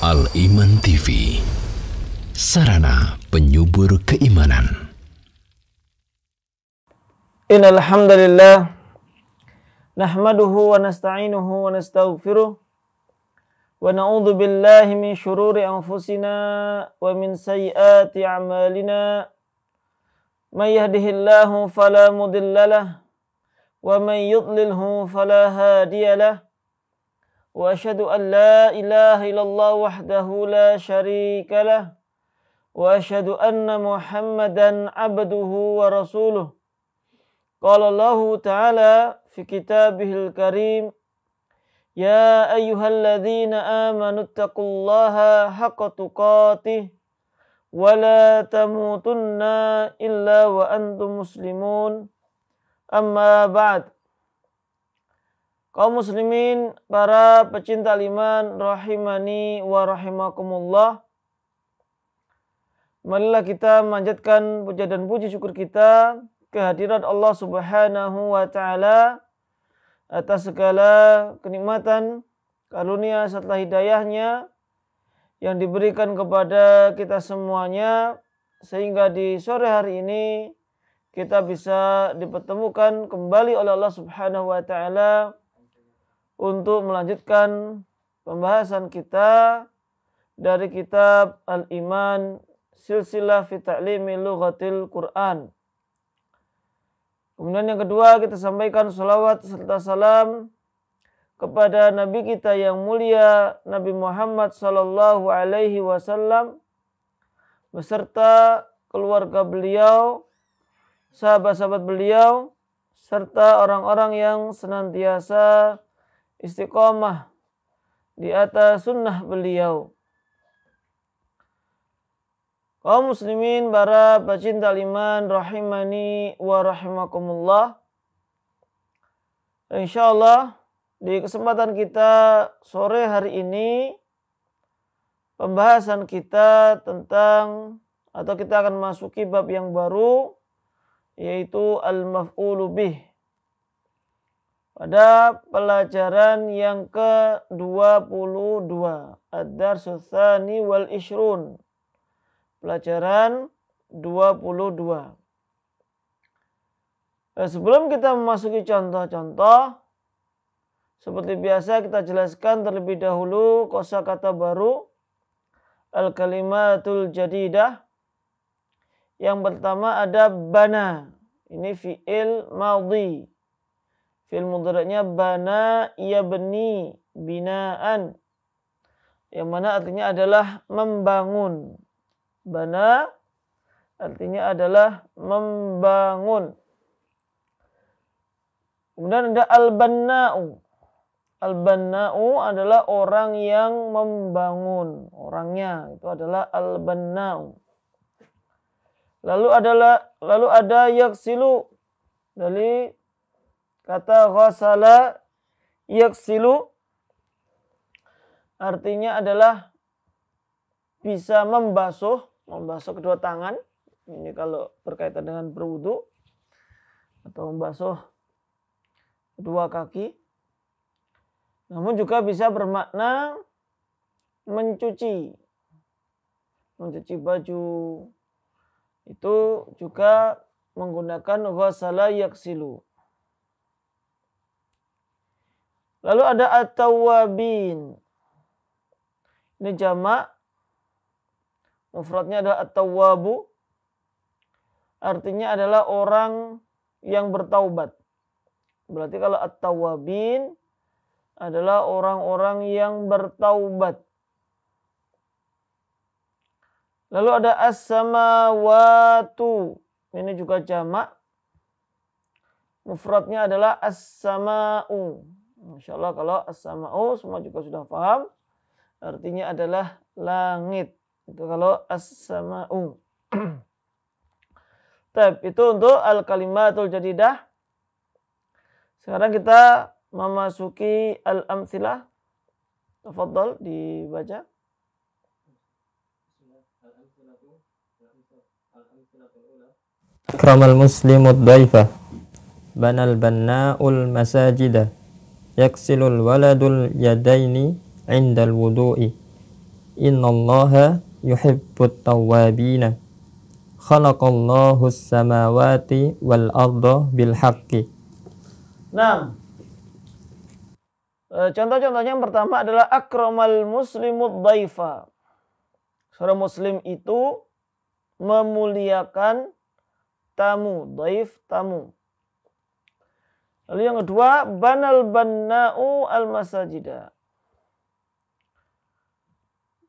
Al-Iman TV, sarana penyubur keimanan. Innal hamdalillah nahmaduhu wa nasta'inuhu wa nastaghfiruh wa na'udzu billahi min syururi anfusina wa min sayyiati a'malina. May yahdihillahu fala mudhillalah wa may yudlilhu fala hadiyalah. Wa asyhadu an la ilaha illallah wahdahu la syarika lah. Wa asyhadu anna Muhammadan abduhu wa rasuluh. Qala Allah Ta'ala fi kitabihil karim, ya ayyuhalladzina amanu taqullaha haqqa tuqatih wa la tamutunna illa wa antum muslimun. Amma ba'd. Kaum muslimin, para pecinta iman, rahimani wa rahimakumullah. Marilah kita memanjatkan puja dan puji syukur kita kehadirat Allah Subhanahu wa Ta'ala atas segala kenikmatan, karunia serta hidayahnya yang diberikan kepada kita semuanya, sehingga di sore hari ini kita bisa dipertemukan kembali oleh Allah Subhanahu wa Ta'ala untuk melanjutkan pembahasan kita dari kitab Al-Iman Silsilah fi Ta'limi Lughatil Quran. Kemudian yang kedua, kita sampaikan salawat serta salam kepada Nabi kita yang mulia, Nabi Muhammad sallallahu alaihi wasallam, beserta keluarga beliau, sahabat-sahabat beliau, serta orang-orang yang senantiasa istiqomah di atas sunnah beliau. Kaum muslimin, para pecinta iman, rahimani wa rahimakumullah. Insyaallah di kesempatan kita sore hari ini, pembahasan kita tentang, atau kita akan masuki bab yang baru, yaitu al-maf'ulu bih. Pada pelajaran yang ke-22, ad-darsus tsani wal ishrun. Pelajaran 22. Sebelum kita memasuki contoh-contoh, seperti biasa kita jelaskan terlebih dahulu kosakata baru al-kalimatul jadidah. Yang pertama ada bana. Ini fi'il madhi. Fi'il mudhari'nya bana yabni binaan, yang mana artinya adalah membangun. Bana artinya adalah membangun. Kemudian ada al-banna'u. Al-banna'u adalah orang yang membangun. Orangnya itu adalah al-banna'u. Lalu ada yaksilu, dari kata ghasala yaksilu, artinya adalah bisa membasuh kedua tangan. Ini kalau berkaitan dengan berwudu, atau membasuh kedua kaki. Namun juga bisa bermakna mencuci baju. Itu juga menggunakan ghasala yaksilu. Lalu ada at-tawwabin. Ini jamak. Mufradnya adalah at-tawwabu. Artinya adalah orang yang bertaubat. Berarti kalau at-tawwabin adalah orang-orang yang bertaubat. Lalu ada as-samawatu. Ini juga jamak. Mufradnya adalah as-sama'u. Masya Allah, kalau as-sama'u semua juga sudah paham. Artinya adalah langit. Itu kalau as-sama'u. Itu untuk al-kalimatul jadidah. Sekarang kita memasuki al-amtsilah. Tafadhal dibaca. Akramal muslimud dhaifah. Banal banna'ul masajidah. Yaksilul waladul yadaini indal wudu'i. innallaha yuhibbut tawwabina. Khalaqallahus samawati wal arda bil haqqi. Nah, contoh-contohnya yang pertama adalah akramal muslimud dhaifa. Seorang muslim itu memuliakan tamu, dhaif tamu. Lalu yang kedua, banal banna'u al masajida.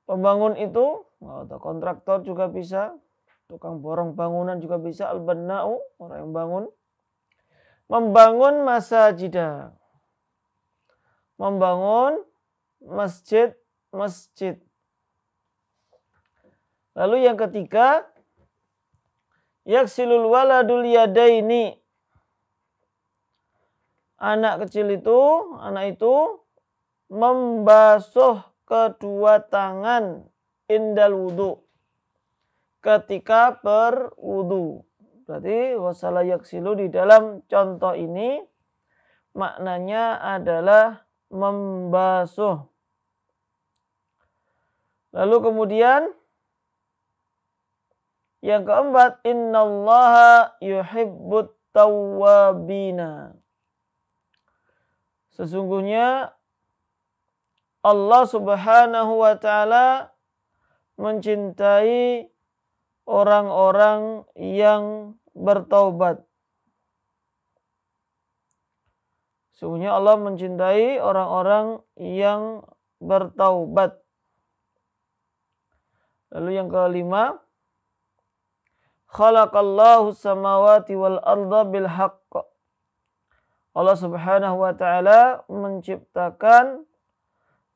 Pembangun itu, atau kontraktor juga bisa, tukang borong bangunan juga bisa, al banna'u, orang yang bangun. Membangun masajidah. Membangun masjid. Lalu yang ketiga, yaksilul waladul yadaini. Anak itu membasuh kedua tangan indal wudu, ketika berwudu. Berarti wasala yaksilu di dalam contoh ini maknanya adalah membasuh. Lalu kemudian yang keempat, innallaha yuhibbut tawwabina. Sesungguhnya Allah Subhanahu wa taala mencintai orang-orang yang bertaubat. Sesungguhnya Allah mencintai orang-orang yang bertaubat. Lalu yang kelima, khalaqallahu samawati wal arda bil haqq. Allah Subhanahu wa taala menciptakan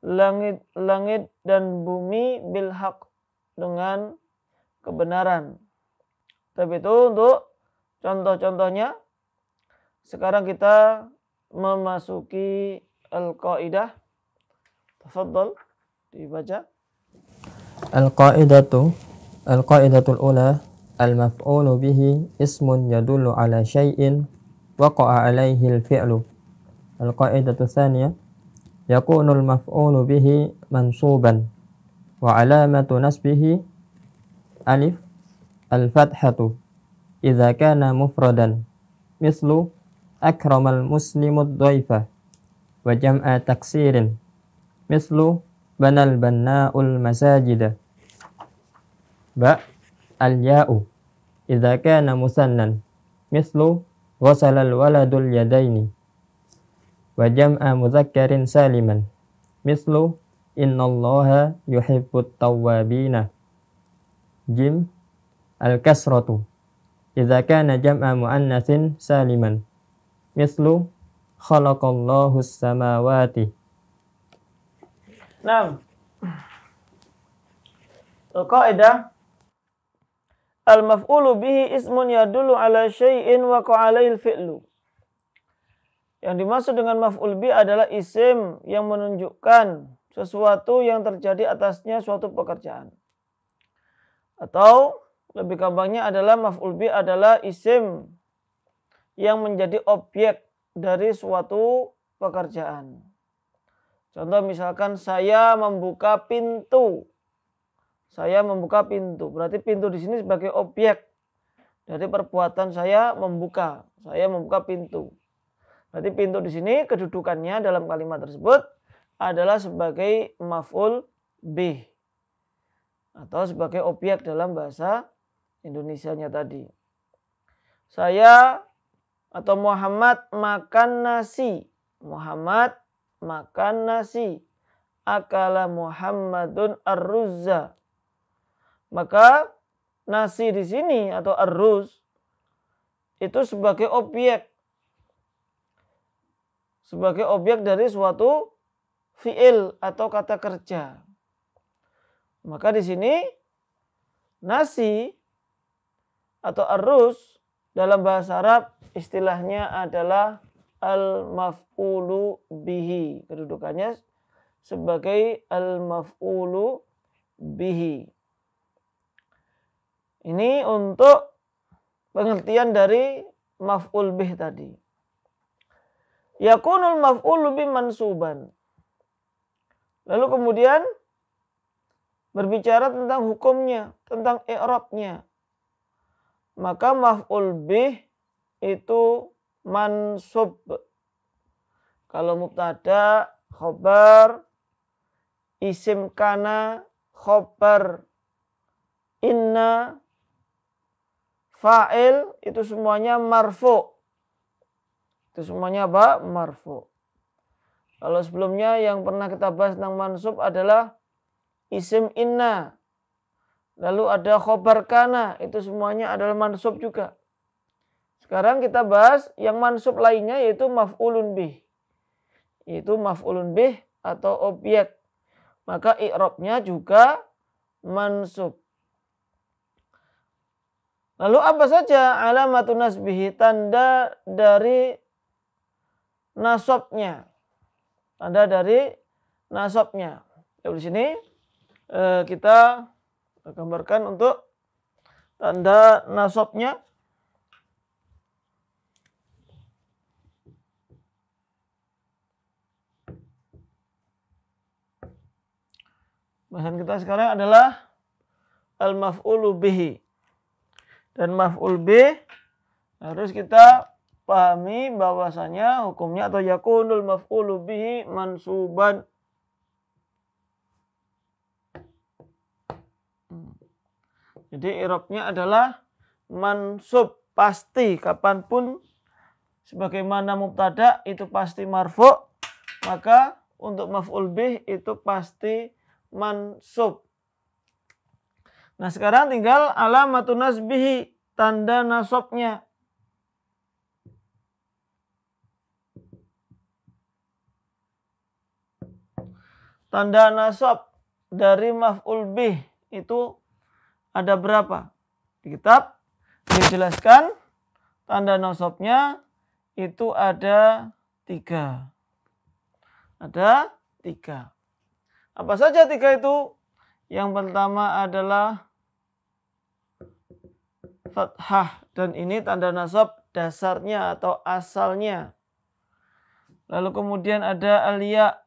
langit dan bumi bil haqq, dengan kebenaran. Tapi itu untuk contoh-contohnya. Sekarang kita memasuki al-qaidah. Tafadhal dibaca. Al-qaidatul ula, al-maf'ulu bihi ismun yadullu ala syai'in waqa'a alaihi al-fi'lu. Al-qaidatu tsaniyah, yakunul maf'ulu bihi mansuban wa alamatu nasbihi alif al-fathatu idza kana mufradan, mislu akramal muslimud dhaifa, wa jam'a taksirin, mislu banal banna'ul masajida. Ba al-ya'u idza kana musannan, mislu ghasalal waladul yadaini, wa jam'a mudzakkarin saliman, mislu innallaha yuhibbut tawwabina. Jim al-kasratu idza kana jam'a muannatsin saliman, mislu khalaqallahus samawati. Nah, al-qaidah al-maf'ulu bihi ismun yadullu ala syai'in waqa'a alaihi al-fi'lu. Yang dimaksud dengan maf'ul bi adalah isim yang menunjukkan sesuatu yang terjadi atasnya suatu pekerjaan. Atau lebih gampangnya adalah maf'ul bi adalah isim yang menjadi objek dari suatu pekerjaan. Contoh misalkan saya membuka pintu. Saya membuka pintu. Berarti pintu di sini sebagai objek dari perbuatan saya membuka. Saya membuka pintu. Berarti pintu di sini kedudukannya dalam kalimat tersebut adalah sebagai maf'ul bih atau sebagai objek dalam bahasa Indonesianya tadi. Saya atau Muhammad makan nasi. Muhammad makan nasi. Akala Muhammadun ar-ruzza. Maka nasi di sini atau ar-ruz itu sebagai objek. Sebagai objek dari suatu fi'il atau kata kerja. Maka di sini nasi atau ar-ruz dalam bahasa Arab istilahnya adalah al-maf'ulu bihi. Kedudukannya sebagai al-maf'ulu bihi. Ini untuk pengertian dari maf'ul bih tadi. Yakunul maf'ulu bih mansuban. Lalu kemudian berbicara tentang hukumnya, tentang i'rabnya. Maka maf'ul bih itu mansub. Kalau mubtada, khobar, isim kana, khobar, inna, fa'il, itu semuanya marfu. Itu semuanya apa? Marfu. Kalau sebelumnya yang pernah kita bahas tentang mansub adalah isim inna. Lalu ada khobar kana, itu semuanya adalah mansub juga. Sekarang kita bahas yang mansub lainnya yaitu maf'ulun bih. Itu maf'ulun bih atau objek. Maka i'rabnya juga mansub. Lalu apa saja alamatun nasbihi, tanda dari nasabnya? Tanda dari nasabnya. Di sini kita gambarkan untuk tanda nasabnya. Bahasan kita sekarang adalah al-maf'ulu bihi. Dan maf'ul bih harus kita pahami bahwasanya hukumnya atau yakunul maf'ulu bihi mansuban. Jadi i'rabnya adalah mansub, pasti kapanpun sebagaimana mubtada itu pasti marfu, maka untuk maf'ul bih itu pasti mansub. Nah, sekarang tinggal alamatun nasbihi, tanda nasabnya. Tanda nasab dari maf'ul bih itu ada berapa? Di kitab dijelaskan tanda nasabnya itu ada 3. Ada 3. Apa saja 3 itu? Yang pertama adalah fathah, dan ini tanda nasab dasarnya atau asalnya. Lalu kemudian ada al-ya.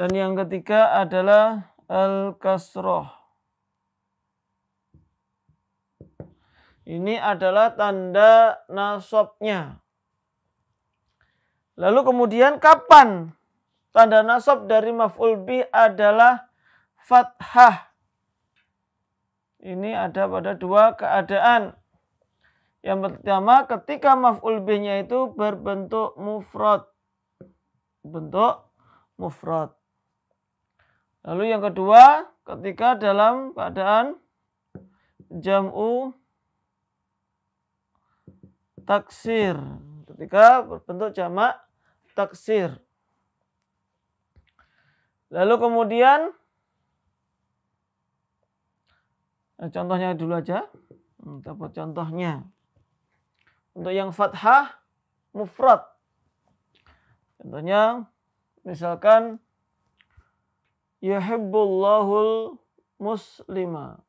Dan yang ketiga adalah al-kasroh. Ini adalah tanda nasabnya. Lalu kemudian kapan tanda nasab dari maf'ul bih adalah fathah? Ini ada pada 2 keadaan. Yang pertama ketika maf'ul bihnya itu berbentuk mufrad. Bentuk mufrad. Lalu yang kedua ketika dalam keadaan jam'u taksir. Ketika berbentuk jamak taksir. Lalu kemudian contohnya dulu aja. Kita buat contohnya. Untuk yang fathah mufrad. Contohnya misalkan yuhibbullahul muslima.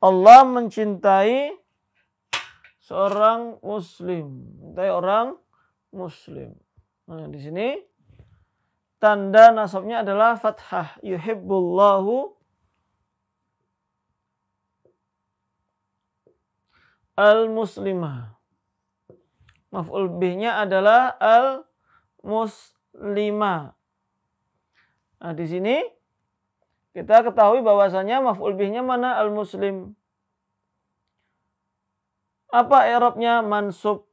Allah mencintai seorang muslim, mencintai orang muslim. Nah, di sini tanda nasabnya adalah fathah, yuhibbullahu al-muslimah. Maf'ul bihnya adalah al-muslimah. Nah, di sini kita ketahui bahwasanya maf'ul bihnya mana? Al-muslim. Apa i'rabnya? Mansub.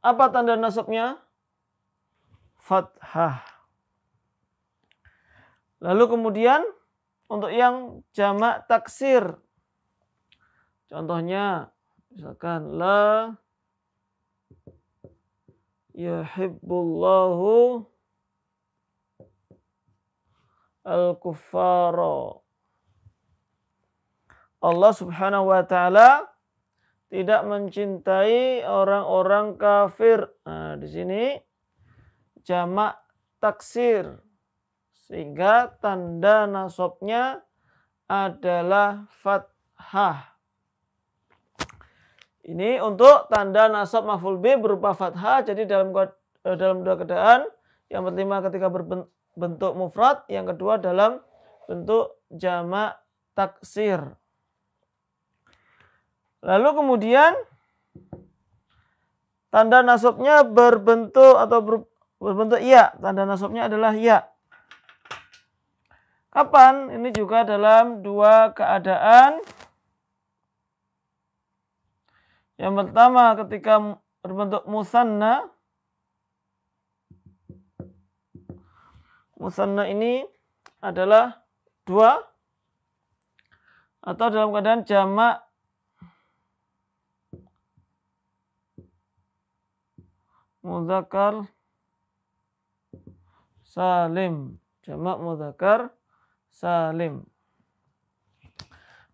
Apa tanda nasabnya? Fathah. Lalu kemudian untuk yang jamak taksir. Contohnya misalkan la yuhibbullahu al-kuffara. Allah Subhanahu wa taala tidak mencintai orang-orang kafir. Nah, di sini jamak taksir. Sehingga tanda nasabnya adalah fathah. Ini untuk tanda nasab maf'ul bih berupa fathah. Jadi dalam dua keadaan. Yang pertama ketika berbentuk mufrad, yang kedua dalam bentuk jamak taksir. Lalu kemudian tanda nasabnya berbentuk ya. Tanda nasabnya adalah ya. Kapan? Ini juga dalam dua keadaan. Yang pertama ketika berbentuk musanna. Musanna ini adalah dua. Atau dalam keadaan jamak mudzakkar salim. Jamak mudzakkar salim.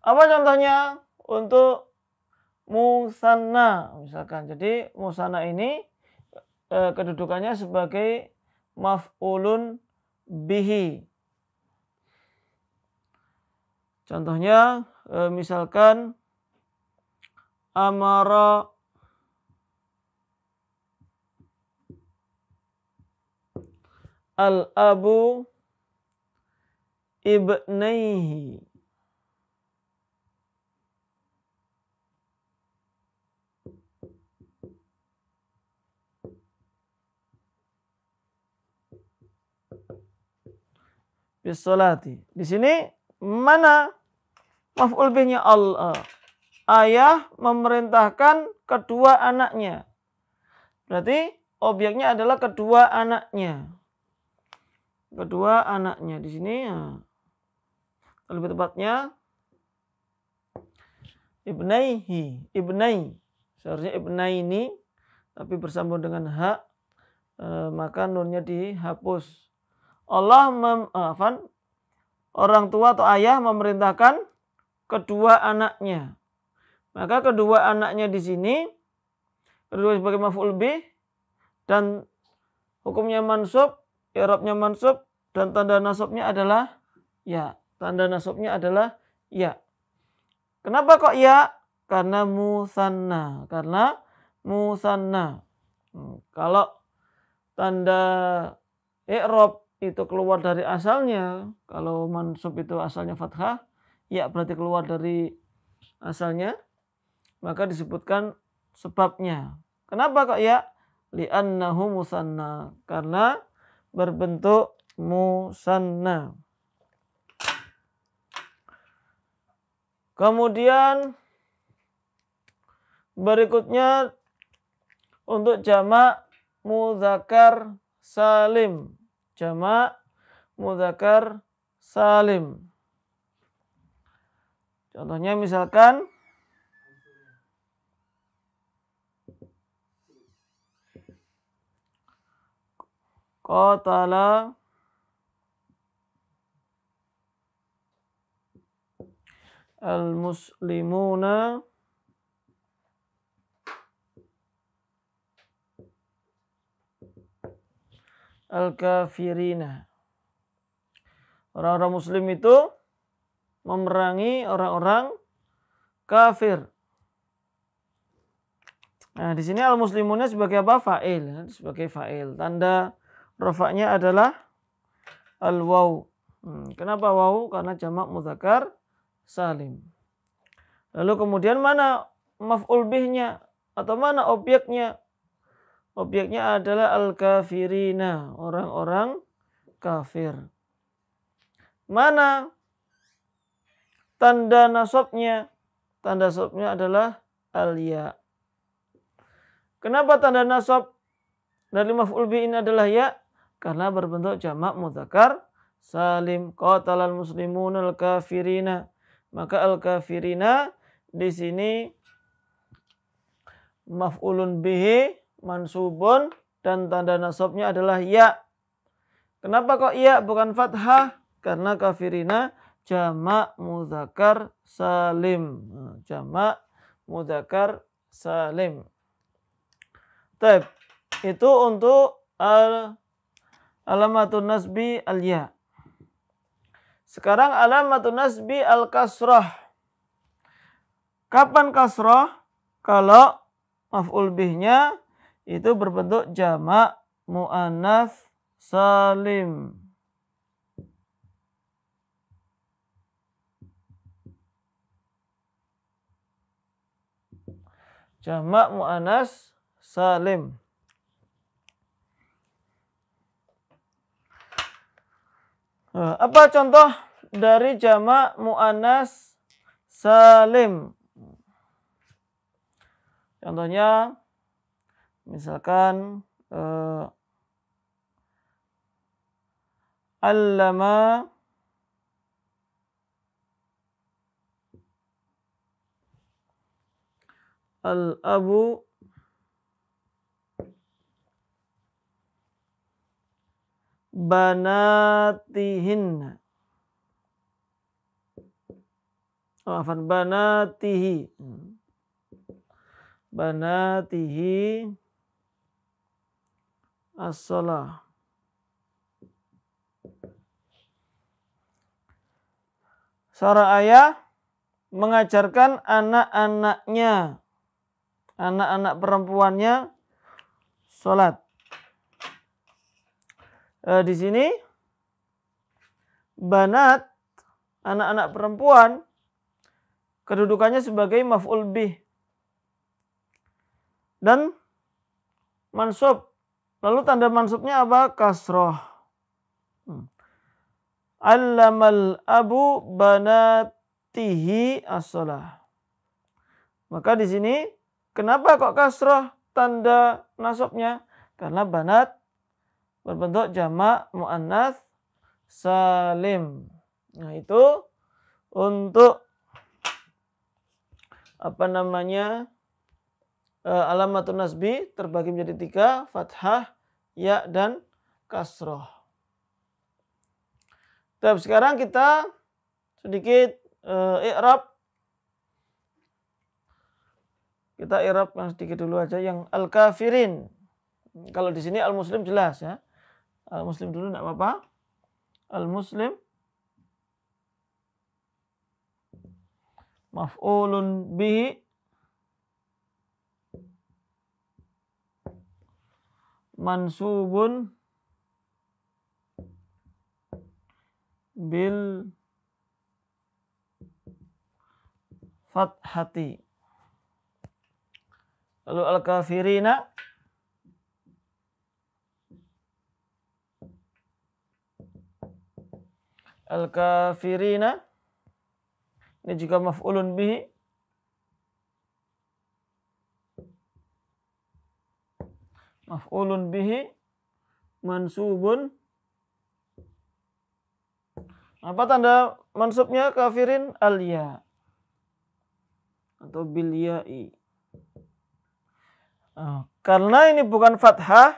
Apa contohnya untuk musanna? Misalkan, jadi musanna ini kedudukannya sebagai maf'ulun bihi. Contohnya misalkan amara al-abu ibnaihi. Bisolati. Di sini mana maf'ul bihnya Allah? Ayah memerintahkan kedua anaknya. Berarti objeknya adalah kedua anaknya. Kedua anaknya di sini lebih tepatnya ibnaihi, ibnai. Seharusnya ibnaini tapi bersambung dengan hak, maka nunnya dihapus. Allah orang tua atau ayah memerintahkan kedua anaknya. Maka kedua anaknya di sini kedua sebagai maf'ul bih dan hukumnya mansub, i'rabnya mansub dan tanda nasabnya adalah ya. Tanda nasabnya adalah ya. Kenapa kok ya? Karena musanna. Karena musanna. Kalau tanda i'rab itu keluar dari asalnya, kalau mansub itu asalnya fathah, ya berarti keluar dari asalnya, maka disebutkan sebabnya. Kenapa kok ya? Li'annahu musanna. Karena berbentuk musanna. Kemudian berikutnya untuk jamak mudzakkar salim. Jamak mudzakkar salim. Contohnya misalkan qatala al-muslimuna al-kafirina. Orang-orang muslim itu memerangi orang-orang kafir. Nah, di sini al-muslimuna sebagai apa? Fa'il, sebagai fa'il. Tanda rafa'nya adalah al-waw. Kenapa waw? Karena jamak mudzakkar salim. Lalu kemudian mana maf'ul bihnya atau mana objeknya? Objeknya adalah al-kafirina, orang-orang kafir. Mana tanda nasabnya? Tanda nasabnya adalah al-ya. Kenapa tanda nasab dari maf'ul bih ini adalah ya? Karena berbentuk jamak mudzakkar salim. Qatalal muslimuna al-kafirina. Maka al-kafirina di sini maf'ulun bihi mansubun dan tanda nasabnya adalah ya. Kenapa kok ya bukan fathah? Karena kafirina jamak mudzakkar salim. Jamak mudzakkar salim. Baik, itu untuk alamatun nasbi al-ya. Sekarang alamatun nasbi al-kasrah. Kapan kasrah? kalau maf'ul bihnya itu berbentuk jamak muannats salim. Jamak muannats salim. Apa contoh dari jamak muannats salim? Contohnya misalkan allama al-abu banatihin. Banatihi. Banatihi as-shalah. Seorang ayah mengajarkan anak-anaknya, anak-anak perempuannya sholat. Di sini banat, anak-anak perempuan, kedudukannya sebagai maf'ul bih dan mansub. Lalu tanda mansubnya apa? Kasroh. Allamal abu banatihi as-shalah. Maka di sini kenapa kok kasroh tanda nasabnya? Karena banat berbentuk jamak muannats salim. Nah, itu untuk alamatun nasbi terbagi menjadi 3, fathah, ya, dan kasroh. Tapi sekarang kita sedikit i'rab. Kita i'rab yang sedikit dulu aja, yang al-kafirin. Kalau di sini al-muslim jelas ya. Al-muslim dulu enggak apa-apa. Al-muslim maf'ulun bihi mansubun bil fathati. Lalu al-kafirina ini juga maf'ulun bihi mansubun. Apa tanda mansubnya kafirin? Al-ya atau bil ya'i. Karena ini bukan fathah,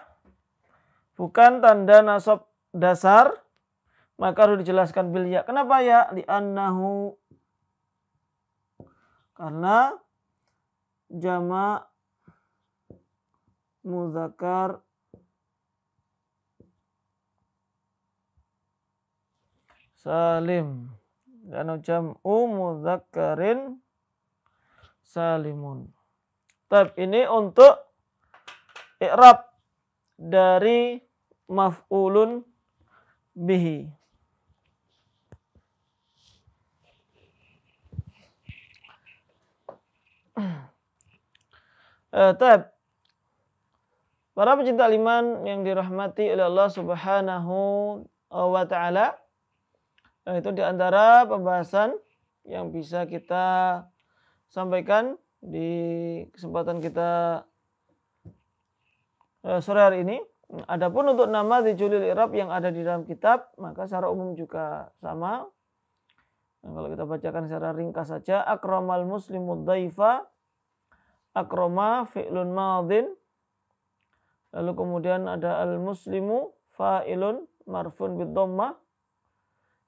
bukan tanda nasab dasar, maka harus dijelaskan bil ya. Kenapa ya? Li'annahu, karena jamak muzakkar salim dan jam'u mudzakkarin salimun. Tab ini untuk i'rab dari maf'ulun bihi. Tab, para pecinta iman yang dirahmati oleh Allah Subhanahu wa Ta'ala, itu di antara pembahasan yang bisa kita sampaikan di kesempatan kita sore hari ini. Adapun untuk nama dijulil i'rab yang ada di dalam kitab, maka secara umum juga sama. Nah, kalau kita bacakan secara ringkas saja, akramal muslimud dhaifa, akrama fi'lun madin, lalu kemudian ada al-muslimu fa'ilun marfun bid dhammah.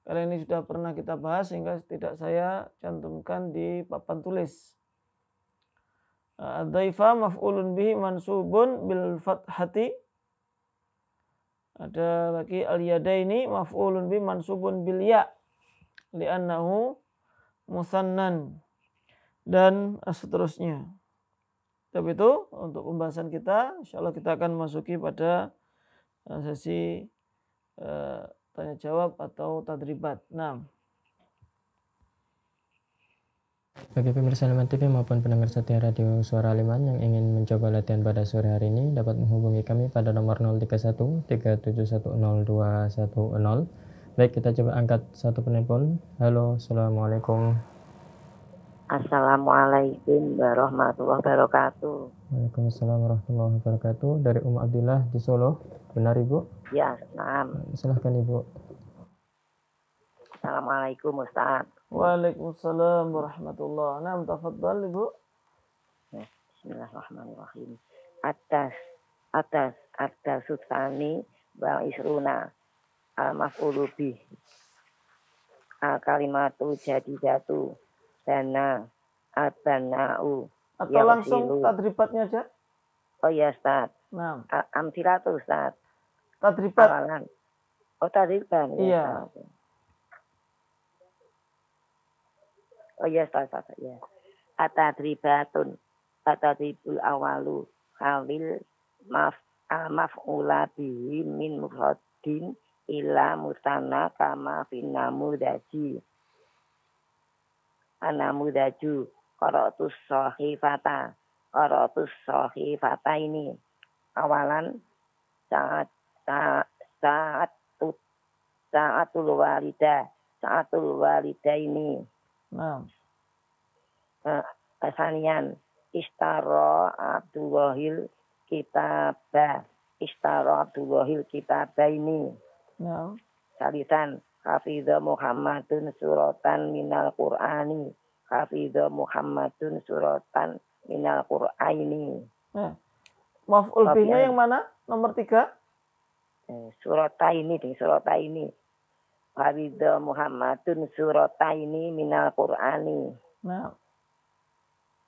Karena ini sudah pernah kita bahas sehingga tidak saya cantumkan di papan tulis. Ad-dhaifa maf'ulun bihi mansubun bil fathati. Ada lagi al-yadaini maf'ulun bihi mansubun bil ya li'annahu musannan, dan seterusnya. Tapi itu untuk pembahasan kita, insya Allah kita akan masuki pada sesi tanya jawab atau tadribat. Nah, Bagi pemirsa Liman TV maupun pendengar setia Radio Suara Liman yang ingin mencoba latihan pada sore hari ini dapat menghubungi kami pada nomor 031 3710210. Baik, kita coba angkat satu penelpon. Halo, Assalamualaikum. Assalamualaikum warahmatullahi wabarakatuh. Waalaikumsalam warahmatullahi wabarakatuh. Dari Abdillah di Solo. Benar Ibu? Ya, naam. Silahkan Ibu. Assalamualaikum Ustaz. Waalaikumsalam warahmatullahi wabarakatuh. Nah, tafadhal Ibu. Bismillahirrahmanirrahim. Atas Sultani wa isruna al-maf'ulu bih. Kalimatu jadidatu dana abana'u. Atau langsung tadribatnya aja? Oh ya Ustaz. Nah, Amsilatu Ustaz. tadribat. Awalan. Oh tadriban. Iya. Oh ya Ustaz. Ya. Atadribatun. Atadribul awalu. Khalil maf'ula bihi min mufradin ila musanna kama finnamudaji. Anamudaju qara'tus sahifata ini awalan sa'atul walida ini. Nah, Asanian istara Abdullahil kitaba ini. nah. Salisan hafidha Muhammadun suratan minal Qur'ani. Hafidha Muhammadun suratan minal Qur'ani. Nah. Maf'ul bihnya yang mana? Nomor 3? Surataini. Hafidha Muhammadun surataini minal Qur'ani. Nah.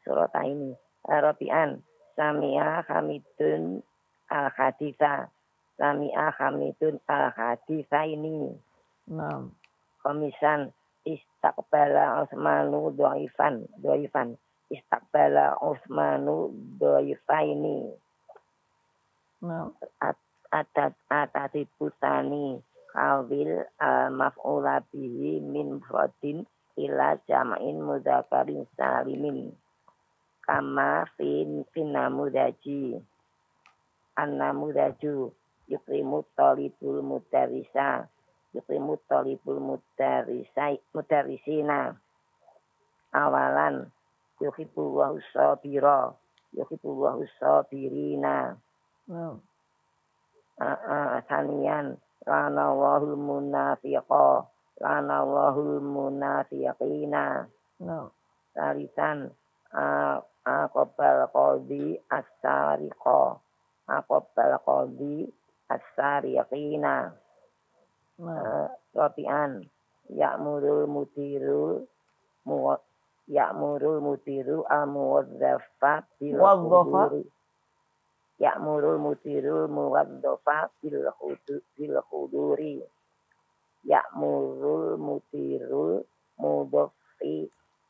Surataini. Rabi'an. Sami'a Hamidun al-haditha. Sami'a Hamidun al-haditha ini. Nah. Komisan istaqbala Utsmanu dhaifan. Istaqbala Utsmanu dhaifaini. Nah. Atadibutani kawil maf'ula bihi min mufradin ila jam'in mudzakarin salimin. Kama finnamudaji. An-namudaju yukrimut talibul mudarrisina. Awalan yuhibbullahu sabirina. Sanian lanallahul munafiqina. Salisan aqbal qadhi as-sariqina. Rabi'an ya'murul mudiru al-muwadzafa bil khuduri. Ya'murul mudirul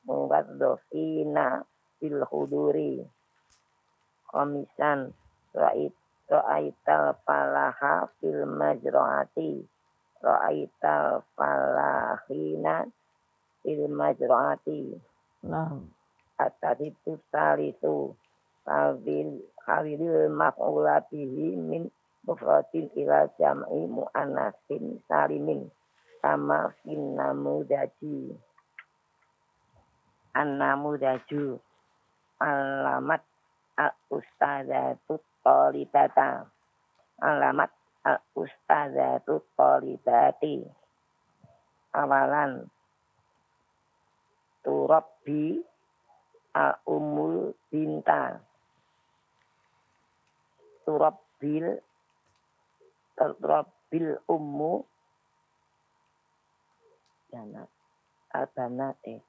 muwadzafina bil khuduri. Komisan ra'aital falaha fil majra'ati. Ra'aital falahina fil majra'ati. Nah. At-tadibu salisu Khawilil maf'ula bihi min mufradin ila jam'i mu'annasin salimin. Kama finnamudaji. An-namudaju alamat al-ustadzatu talibata. Alamat al-ustadzatu talibati. Awalan turabbi al-umul binta. Turabbil ummu albanati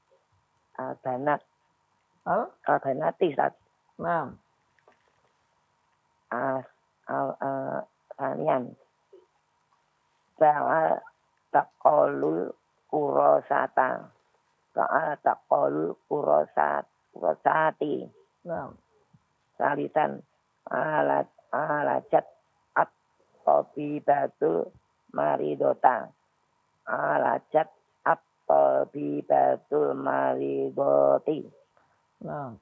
saat. Nah. Sanian ba'al taqalul kurosati. Nah. Salisan alajat at-tabibatu maridota. Alajat at-tabibatu maridoti. Nah.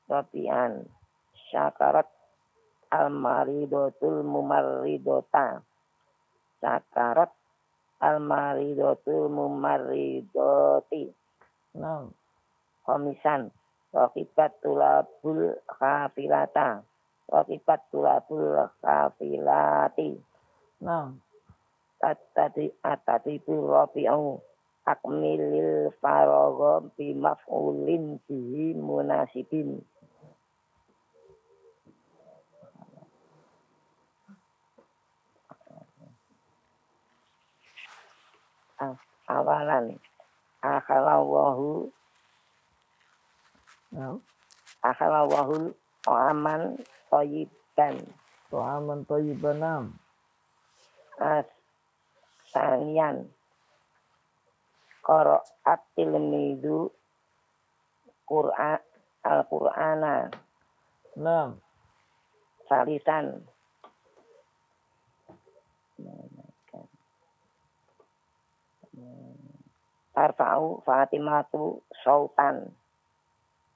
Rabi'an syakarat al-maridotul mumarridota. Syakarat al-maridotul mumarridoti. Nah. Komisan wakibat tulabul kafilata. Wakibat tulabul kafilati. Nah. At-tadribu rabi'u akmilil faragha bimaf'ulin bihi munasibin. Awalan akhalawahul aman thayyiban. Ta'aman thayyiban. Nah. Sanian qara'at tilmidu al-Qur'ana. Nah. Salisan tarfa'u Fatimatu sautan.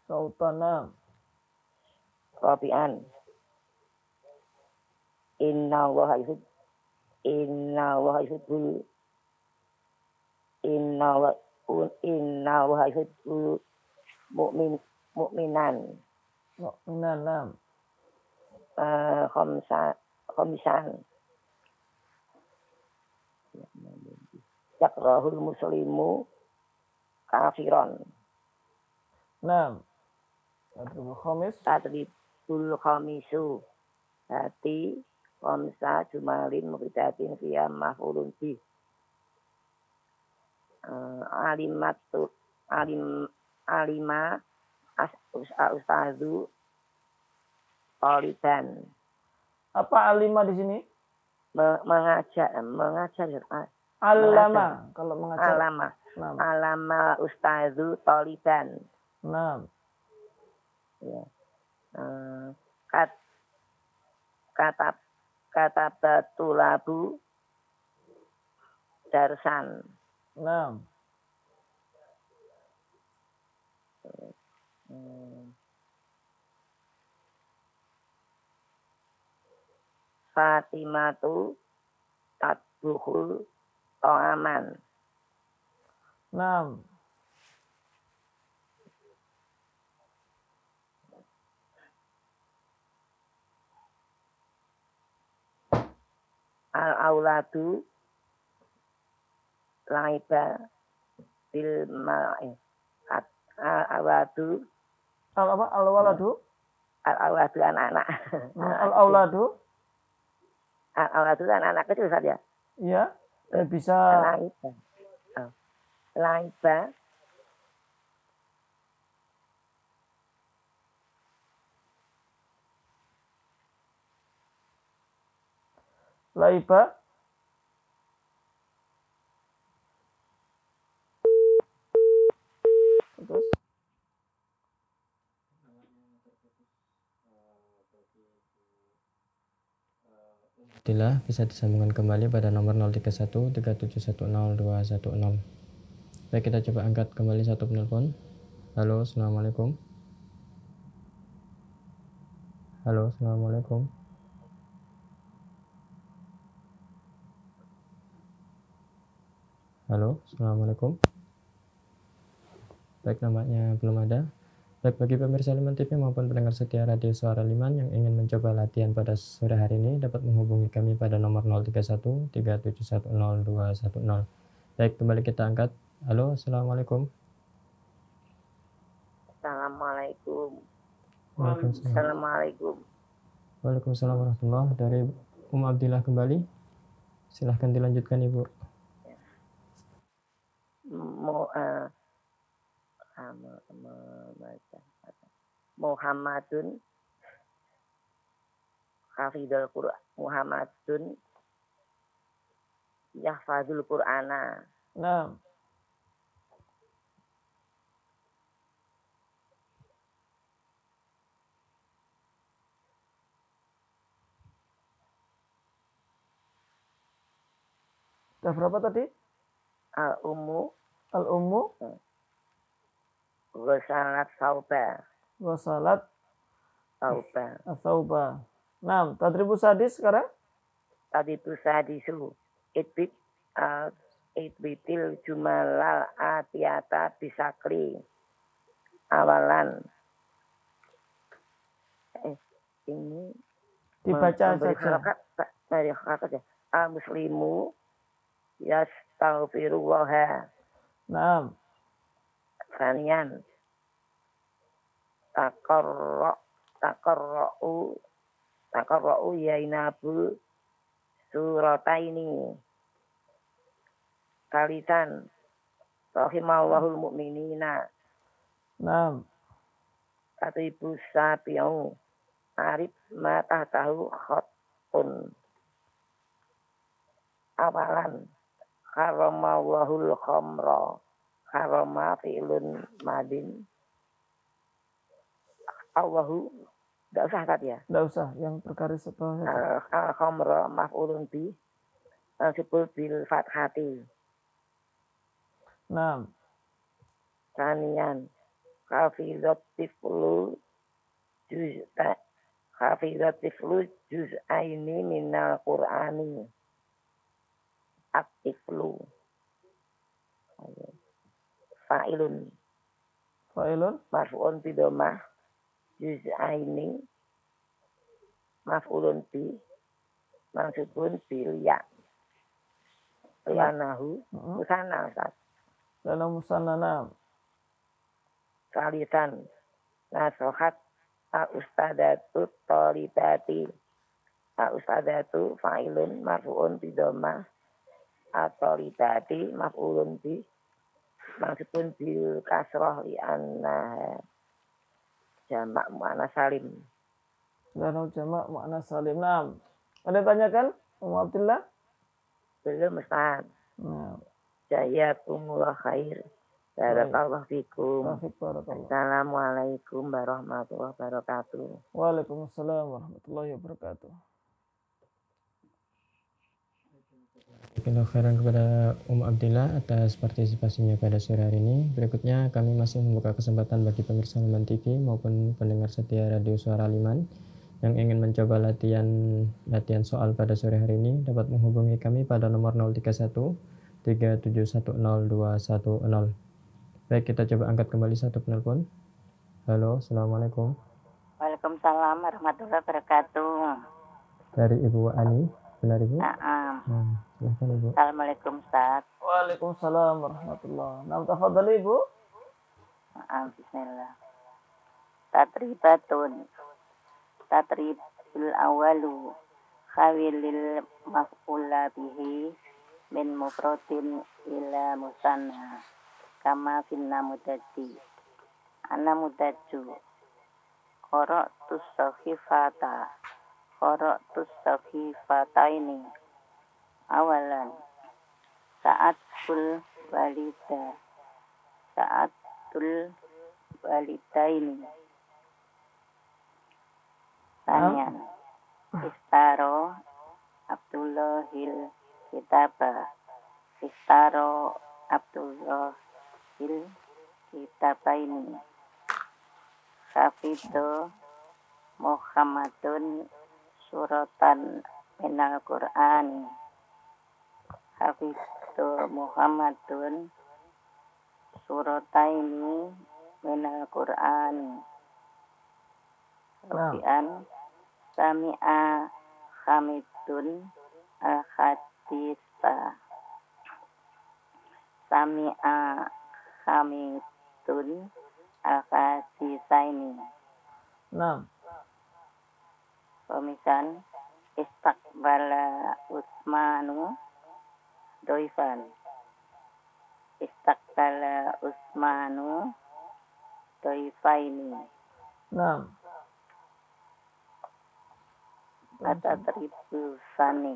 Nah. Rabi'an inna allaha yuhibbul mu'minan. Nah. Khomsan yakrahul muslimu kafiron. Nah. Tadribul khamis. Tadribul khamisu hati khamsa jumalin mufidatin fiya maf'ulun bih. Alima ustazu taliban. Apa alima di sini? Mengajar. Alama. Kalau mengajar. Alama ustazu taliban. Nah. Ya. Kata batulabu darsan. Nah. Fatimatu tatbuhul ta'aman. Nah. Al-auladu laiba bil ma'i. Al-auladu Al-waladu. Al-auladu anak-anak. Al-auladu. Al-auladu anak-anak kecil saja. Iya. Bisa. Laiba. Laiba. Laiba. Terus. Alhamdulillah bisa disambungkan kembali pada nomor 031 3710210. Baik, kita coba angkat kembali satu penelpon. Halo, assalamualaikum. Halo, assalamualaikum. Halo, assalamualaikum. Baik, nampaknya belum ada. Baik, bagi pemirsa Liman TV maupun pendengar setia Radio Suara Liman yang ingin mencoba latihan pada sore hari ini dapat menghubungi kami pada nomor 031 3710210. Baik, kembali kita angkat. Halo, assalamualaikum. Assalamualaikum. Waalaikumsalam. Assalamualaikum. Waalaikumsalam warahmatullahi. Dari Abdillah kembali. Silahkan dilanjutkan, Ibu. Muhammadun hafidul Qur'an. Muhammadun yahfazul Qur'ana. Nah. Sudah berapa tadi? Al-ummu Al-ummu ghasalat sauba. wasalat Sauba. athauba. Nah, tadribus sadis sekarang. Tadi itu sadisu. Itbitil jumalal atiyata bisakri. Awalan. Ini Dibaca memberi saja. harakat ya. Al-muslimu yastaghfirullaha. Nah, Sanian. Takarra'u yainabu surataini. Kalisan. Rahimallahul mu'minina. nah, Katibu sabi'u. Arif ma tahtahu khotun. Awalan. Haramallahul khamra. Harama fi'lun madin. Allahu. Tidak usah tadi ya. tidak usah. Yang bergaris setelah saja. Al-khamra maf'ulun bi. Disebut bil fathati. Nah, Sanian. Hafizat tiflu juz'aini minal qur'ani. At-tiflu. Fa'ilun. fa'ilun. Marfu'un bidomah. Juz'aini. Maf'ulun bi. Mansubun bil ya. Lanahu. Usana Ustaz. Dalam musanana. Salisan. Nasohat. Ustadatu tolibati. Ustadatu fa'ilun marfu'un bidomah. At-tolibati maf'ulun bi. Maksudun bil kasroh li'annaha jamak mu'annas salim. Dalam jamak makna salim. Nah, ada yang tanyakan? Abdullah? Belum Ustaz. Nah, Jazakumullah khair. Barakallahu fikum. Taufik barakallah. Assalamualaikum warahmatullahi wabarakatuh. Waalaikumsalam warahmatullahi wabarakatuh. Jazakallahu khairan kepada Abdillah atas partisipasinya pada sore hari ini. Berikutnya kami masih membuka kesempatan bagi pemirsa Liman TV maupun pendengar setia Radio Suara Liman yang ingin mencoba latihan soal pada sore hari ini dapat menghubungi kami pada nomor 031 3710210. Baik, kita coba angkat kembali satu penelpon. Halo, Assalamualaikum. Waalaikumsalam warahmatullahi wabarakatuh. Dari Ibu Ani, benar Ibu? Silahkan Ibu. Assalamualaikum Ustaz. Waalaikumsalam warahmatullahi wabarakatuh. Nah, tafadhali Ibu. Bismillah. Tatribatun. Tatribul awalu. Khawilil maf'ula bihi min mufradin ila musanna. Kama finna mudaddi. Ana mudadju. Qara'tus sahifata. Qara'tus sahifataini. Awalan. Sa'atul walida. Sa'atul walidaini. Tanya. Istaro Abdullahil kitaba. Istaro Abdullahil kitabaini. Hafidu Muhammadun suratan minal Qur'ani. Hafidu Muhammadun surataini minal Qur'ani. Rubi'an sami'a hamidun al-haditha. Sami'a hamidun al-hadithaini. Nah, Pemisan istakbala Utsmanu doifan. Istakbala Utsmanu doifaini. nah. Kata tribu sani.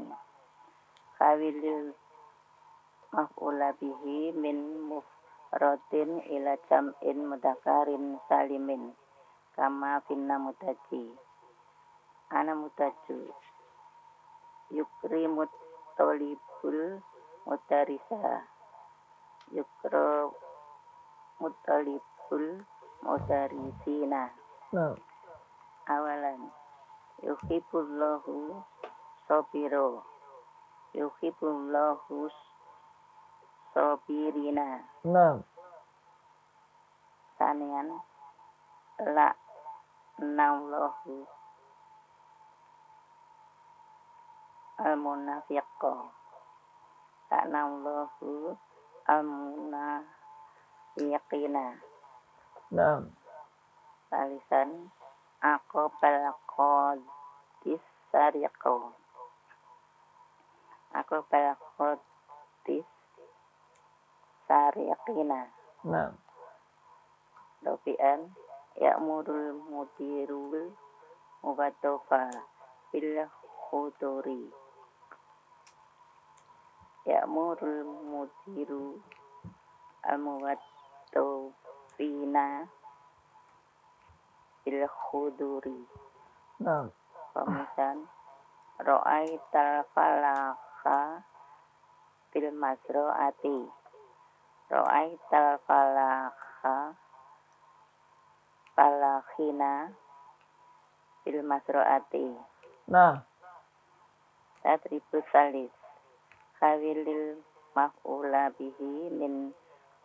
Khawilil maf'ula bihi min mufradin ila jam'in mudakarin salimin. Kama finna mutaji. Ana mutaju. Yukrimut tolibul mudarisa yukro mutalibul mudarisina. Nah. Awalan yuhibbullahu sabiro yuhibbullahu sabirina. Nah. Sanian la naulahu al-munafiqo la naulahu al-munafiqina. Nah. Salisan aqobal qadis sariqo aqobal qadis sariqina. Nah. Dopian ya'murul mudirul mubatofa bil khuduri ya'murul mudiru al-mubatofina bil khuduri. Nah. Pemisan ro'aital falakha bil masro'ati ro'aital falakha falakhina bil masro'ati. Nah. Tatribus salis khawilil maf'ula bihi min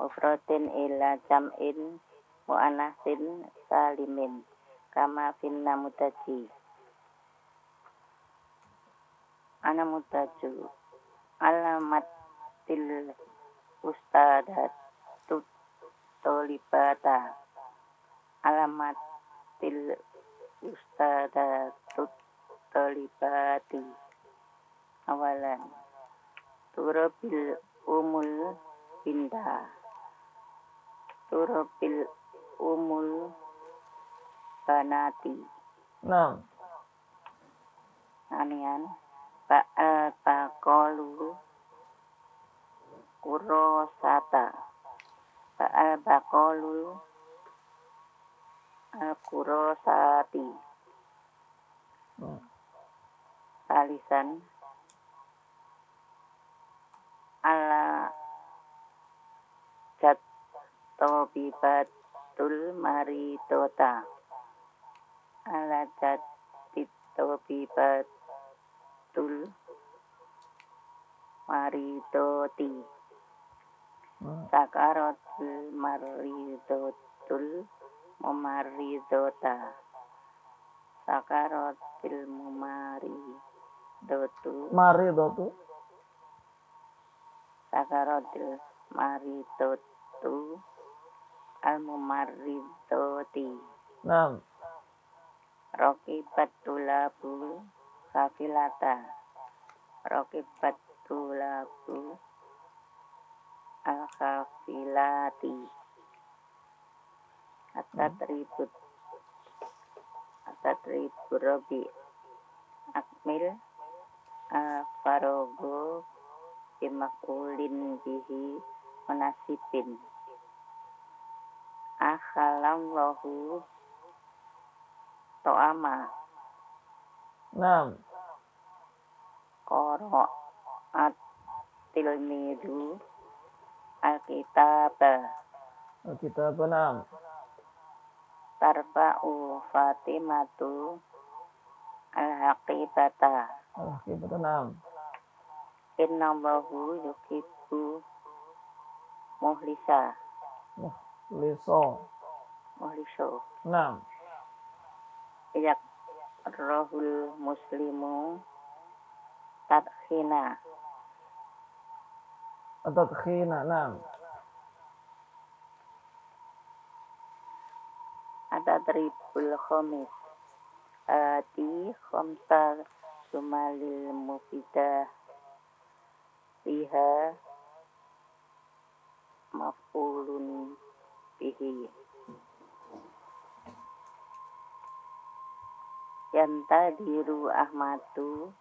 mufradin ila jam'in mu'anatsin salimin kama fin namutaji. Anamutaju alamatil ustadatut tolibata alamatil ustadatut tolibati. Awalan turabil umul binda turabil umul banati. Nah. Anian ba'al baqalu kurosata ba'al baqalu al-kurosati. Salisan ala jat tobibatul maridota ala jat tobibatul maridoti sakaratul maridotul mumaridota sakaratul mumaridotu Maridotu. sakaratul maridotu al-mumaridoti. Nah. Rokibatulabu kafilata rokibatulabu al-kafilati. Atatribut robi akmil farogo bimakulin bihi munasibin akhalallahu to'ama. Nah. Qoro'at tilmidu al-kitaba Kita benam. tarba'u fatimatu al-haqibata Kita benam. innallahu yuhibbu muhlisa Liso. muhliso. Nah. Iyak rohul muslimu tadkhina Atadkhina. Nah. atatribul khomis ati khomsa sumalil mufidah biha maf'ulun bihi yantadiru ahmadu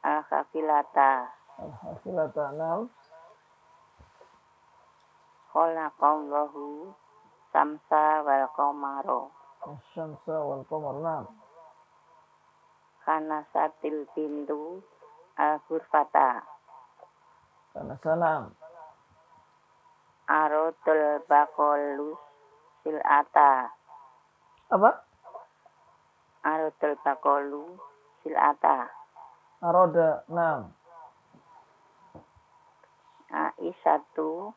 al-khafilata Al-hafilata. Nah. khalaqallahu samsa wal qamaro Asyamsa wal qamar. Nah. khanasatil bintu al-ghurfata Karena salam. Arodul bakolus silata. Apa? Arodul bakolu silata. Aroda. Naam. Aisyatu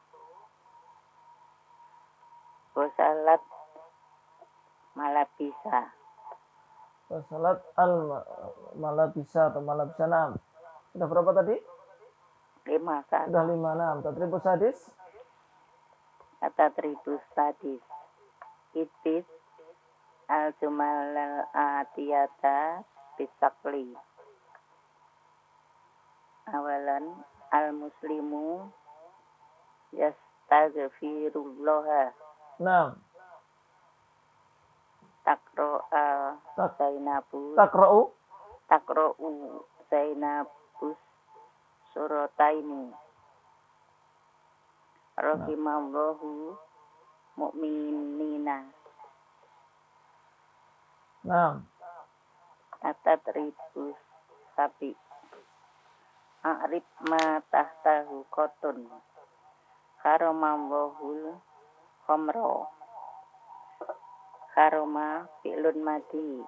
wasalat malabisa. Salat al-malabisa atau malabisa. Naam. Sudah berapa tadi? 5 saat. Sudah 5. Naam. Tatribus hadis. Kata tribus tadis. Itis al-jumal al-atiyata bisakli. Awalan al-muslimu yastaghfirullah. Naam. Takro'a Zainabus Takro'u Zainabus surataini. Rahimallahu mu'minina. Naam. Atat ribus sapi. A'rib ma tahtahu kotun. Haramallahul khamra. Haroma fi'lun madi.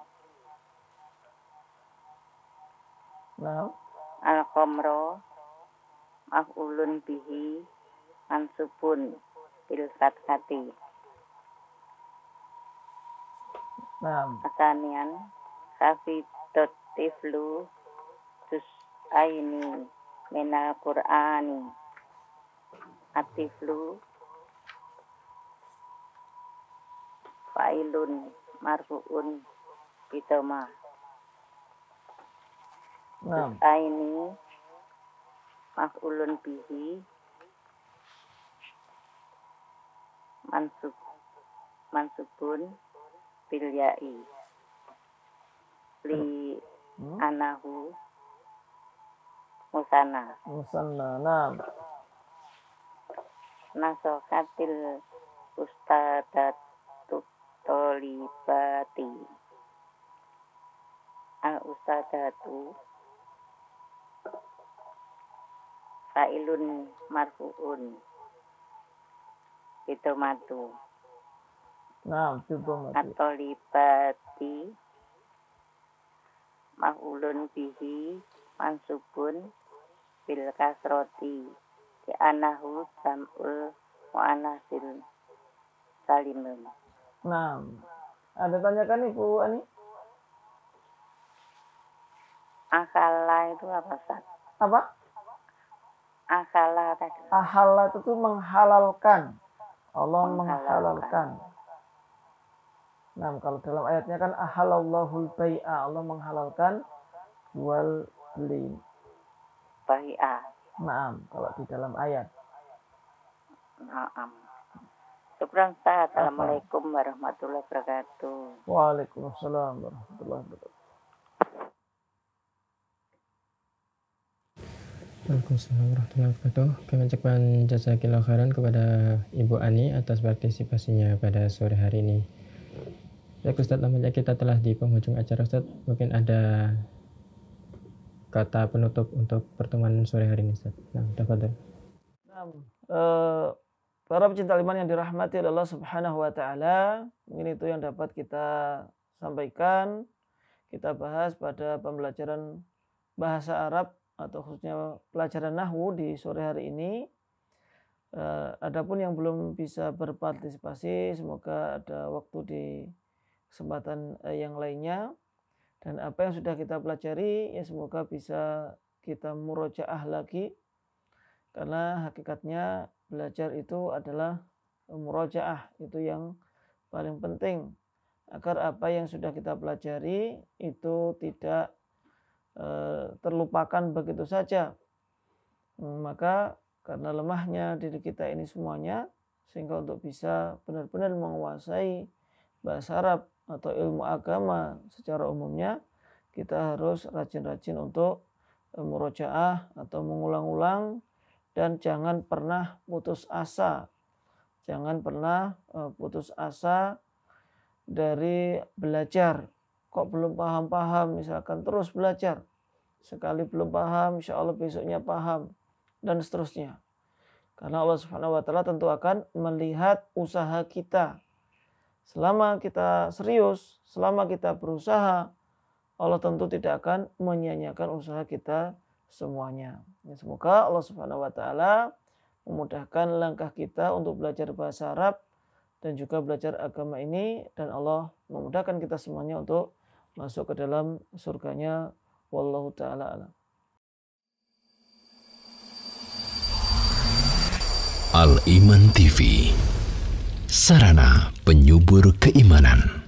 Naam. Al-khamra maf'ulun bihi mansubun bil fathati. Naam. Asanian hafidot tiflu aini minal qur'ani. Atiflu fa'ilun marfu'un bidoma. Naam. Aini maf'ulun bihi mansubun bil ya'i. Li anahu musanna. Naam. Nasokatil ustadatu tolibati. Al ustadatu fa'ilun marfu'un bidomatu. Naam. Bidomatu. At-tolibati maf'ulun bihi mansubun bil kasroti. Di anahu sam'ul mu'anasil salimun. Naam. Ada tanyakan Ibu Ani? Akala itu apa, Ustaz? Apa? Akala tadi. Ahalla itu menghalalkan. Allah menghalalkan. Nah, kalau dalam ayatnya kan ahalallahul bai'a, Allah menghalalkan jual beli. Bai'a. Naam, kalau di dalam ayat. Naam. Syukran, Ustaz. Assalamualaikum warahmatullahi wabarakatuh. Waalaikumsalam warahmatullahi wabarakatuh. Waalaikumsalam warahmatullahi wabarakatuh. Kami ucapkan jazakillah khairan kepada Ibu Ani atas partisipasinya pada sore hari ini. Baik Ustaz, nampaknya kita telah di penghujung acara Ustaz. Mungkin ada kata penutup untuk pertemuan sore hari ini Ustaz. Nah, tafadhol. Para pecinta iman yang dirahmati oleh Allah Subhanahu wa taala, mungkin itu yang dapat kita sampaikan, kita bahas pada pembelajaran bahasa Arab atau khususnya pelajaran nahwu di sore hari ini. Adapun yang belum bisa berpartisipasi, semoga ada waktu di kesempatan yang lainnya. Dan apa yang sudah kita pelajari, ya semoga bisa kita murojaah lagi. Karena hakikatnya belajar itu adalah murojaah, itu yang paling penting. Agar apa yang sudah kita pelajari itu tidak terlupakan begitu saja. Maka karena lemahnya diri kita ini semuanya, sehingga untuk bisa benar-benar menguasai bahasa Arab atau ilmu agama secara umumnya, kita harus rajin-rajin untuk murojaah atau mengulang-ulang, dan jangan pernah putus asa. Jangan pernah putus asa dari belajar. Kok belum paham-paham, misalkan terus belajar. Sekali belum paham, insya Allah besoknya paham. dan seterusnya. Karena Allah Subhanahu wa taala tentu akan melihat usaha kita. Selama kita serius, selama kita berusaha, Allah tentu tidak akan menyia-nyiakan usaha kita semuanya. Semoga Allah Subhanahu wa taala memudahkan langkah kita untuk belajar bahasa Arab dan juga belajar agama ini, dan Allah memudahkan kita semuanya untuk masuk ke dalam surganya. Wallahu ta'ala a'lam. Al-Iman TV, sarana penyubur keimanan.